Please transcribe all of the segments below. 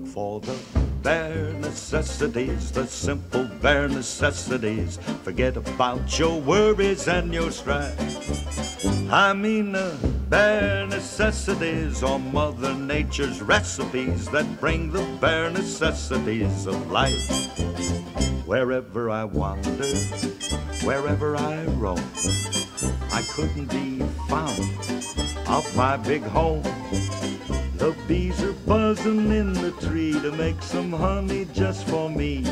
for the bare necessities, the simple bare necessities. Forget about your worries and your strife. I mean the bare necessities are Mother Nature's recipes that bring the bare necessities of life. Wherever I wander, wherever I roam, I couldn't be found off my big home. The bees are buzzing in the tree to make some honey just for me.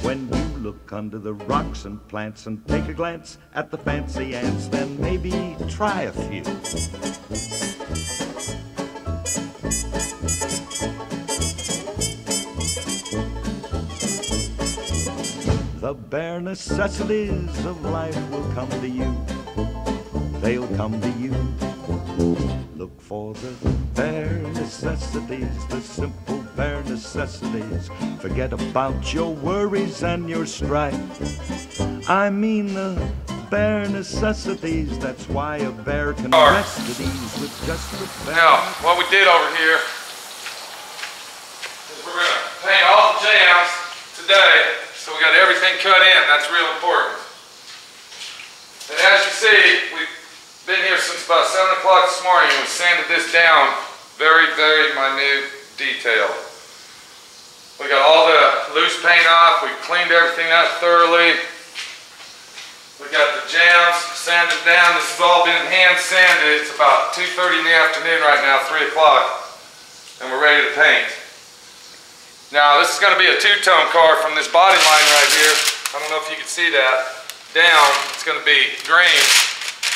When you look under the rocks and plants and take a glance at the fancy ants, then maybe try a few. The bare necessities of life will come to you. They'll come to you. Look for the bare necessities, the simple bare necessities. Forget about your worries and your strife. I mean the bare necessities. That's why a bear can rest at ease with just the bare. Now, what we did over here is we're going to paint all the jams today, so we got everything cut in. That's real important. And as you see, we've been here since about 7 o'clock this morning, and we sanded this down very, very minute detail. We got all the loose paint off. We cleaned everything up thoroughly. We got the jams sanded down. This has all been hand sanded. It's about 2:30 in the afternoon right now, 3 o'clock, and we're ready to paint. Now this is going to be a two-tone car from this body line right here. I don't know if you can see that. Down, it's going to be green,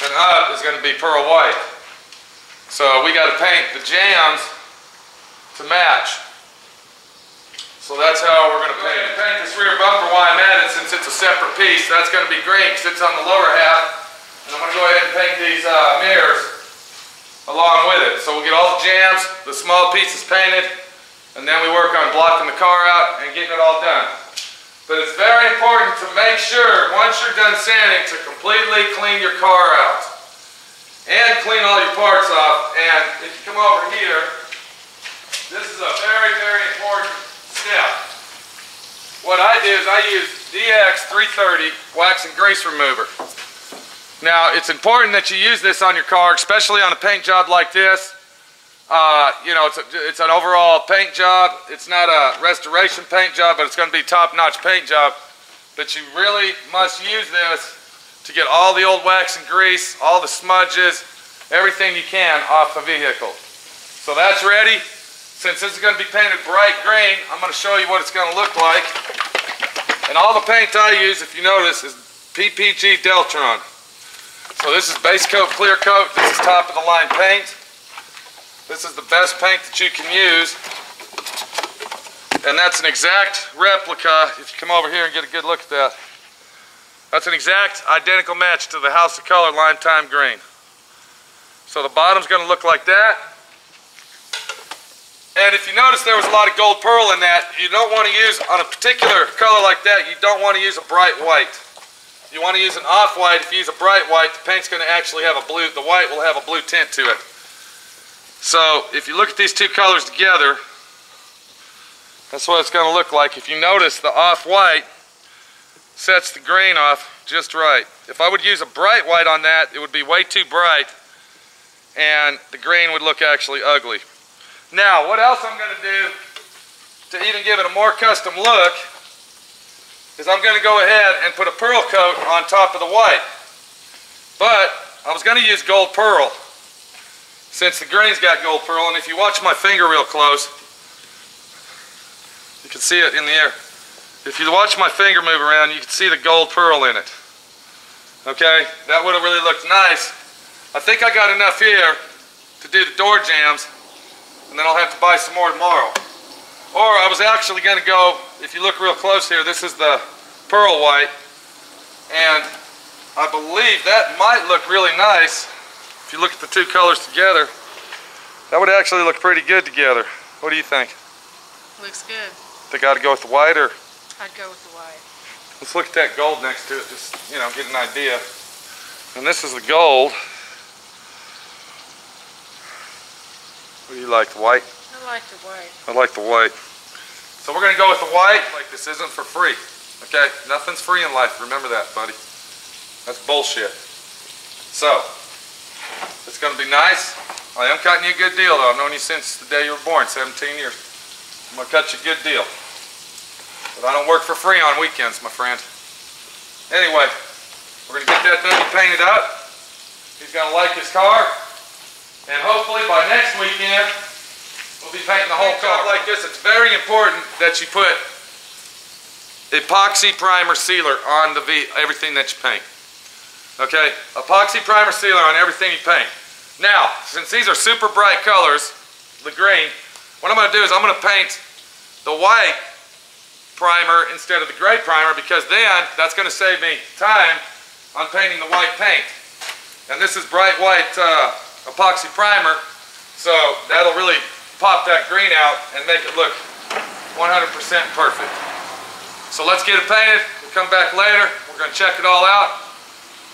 and up is going to be pearl white. So we got to paint the jams to match. So that's how we're going to paint it. Paint this rear bumper while I'm at it, since it's a separate piece. That's going to be green because it's on the lower half. And I'm going to go ahead and paint these mirrors along with it. So we'll get all the jams, the small pieces painted, and then we work on blocking the car out and getting it all done. But it's very important to make sure, once you're done sanding, to completely clean your car out. And clean all your parts off. And if you come over here, this is a very, very important step. What I do is I use DX 330 wax and grease remover. Now, it's important that you use this on your car, especially on a paint job like this. You know, it's an overall paint job. It's not a restoration paint job, but it's going to be top-notch paint job. But you really must use this to get all the old wax and grease, all the smudges, everything you can off the vehicle. So that's ready. Since this is going to be painted bright green, I'm going to show you what it's going to look like. And all the paint I use, if you notice, is PPG Deltron. So this is base coat, clear coat. This is top of the line paint. This is the best paint that you can use. And that's an exact replica. If you come over here and get a good look at that. That's an exact identical match to the House of Color Lime Time Green. So the bottom's going to look like that. And if you notice, there was a lot of gold pearl in that. You don't want to use, on a particular color like that, you don't want to use a bright white. You want to use an off-white. If you use a bright white, the paint's going to actually have a blue, the white will have a blue tint to it. So if you look at these two colors together, that's what it's going to look like. If you notice, the off-white sets the green off just right. If I would use a bright white on that, it would be way too bright, and the green would look actually ugly. Now, what else I'm going to do to even give it a more custom look is I'm going to go ahead and put a pearl coat on top of the white. But I was going to use gold pearl since the green's got gold pearl, and if you watch my finger real close, you can see it in the air. If you watch my finger move around, you can see the gold pearl in it. Okay, that would have really looked nice. I think I got enough here to do the door jams, and then I'll have to buy some more tomorrow. Or I was actually going to go, if you look real close here, this is the pearl white, and I believe that might look really nice. If you look at the two colors together, that would actually look pretty good together. What do you think? Looks good. Think I ought to go with the white, or? I'd go with the white. Let's look at that gold next to it, just, you know, get an idea. And this is the gold. What do you like, the white? I like the white. I like the white. So we're going to go with the white. Like, this isn't for free. Okay? Nothing's free in life. Remember that, buddy. That's bullshit. So, it's going to be nice. I am cutting you a good deal, though. I've known you since the day you were born, 17 years. I'm going to cut you a good deal. But I don't work for free on weekends, my friend. Anyway, we're going to get that done and painted up. He's going to like his car. And hopefully by next weekend, we'll be painting the whole car. Like this, it's very important that you put epoxy primer sealer on everything that you paint. Okay? Epoxy primer sealer on everything you paint. Now, since these are super bright colors, the green, what I'm going to do is I'm going to paint the white primer instead of the gray primer, because then that's going to save me time on painting the white paint. And this is bright white epoxy primer, so that'll really pop that green out and make it look 100% perfect. So let's get it painted. We'll come back later. We're going to check it all out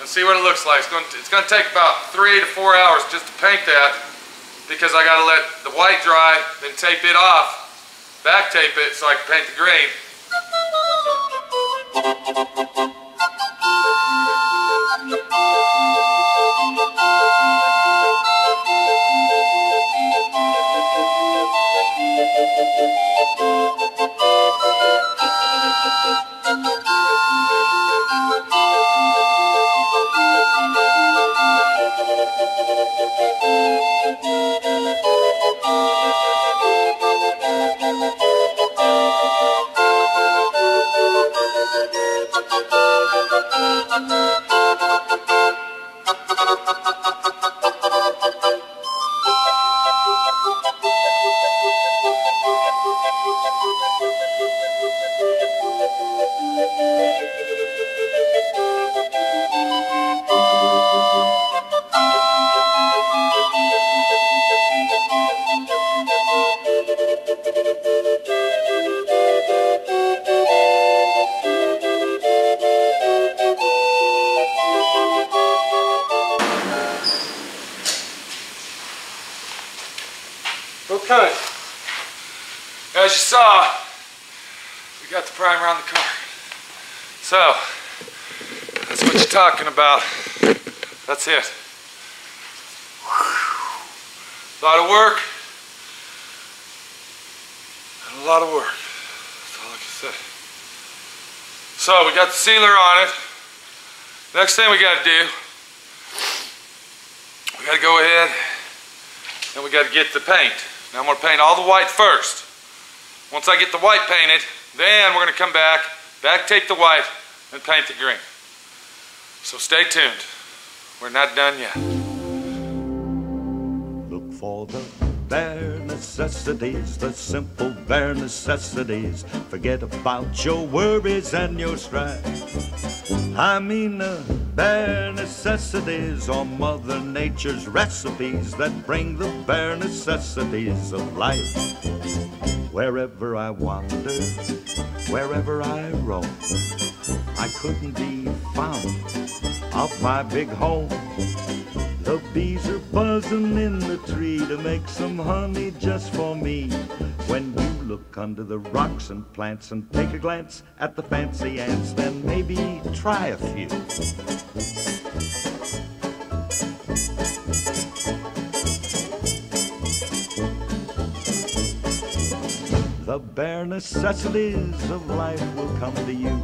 and see what it looks like. It's going to take about 3 to 4 hours just to paint that, because I got to let the white dry, then tape it off, back tape it so I can paint the green. Okay, as you saw, we got the primer on the car. So, that's what you're talking about. That's it. A lot of work, and a lot of work. That's all I can say. So, we got the sealer on it. Next thing we got to do, we got to go ahead and we got to get the paint. Now I'm going to paint all the white first. Once I get the white painted, then we're going to come back tape the white, and paint the green. So stay tuned. We're not done yet. Look for the bare necessities, the simple bare necessities. Forget about your worries and your strife. I mean the bare necessities are Mother Nature's recipes that bring the bare necessities of life. Wherever I wander, wherever I roam, I couldn't be found off my big home. The bees are buzzing in the tree to make some honey just for me. When you look under the rocks and plants and take a glance at the fancy ants, then maybe try a few. The bare necessities of life will come to you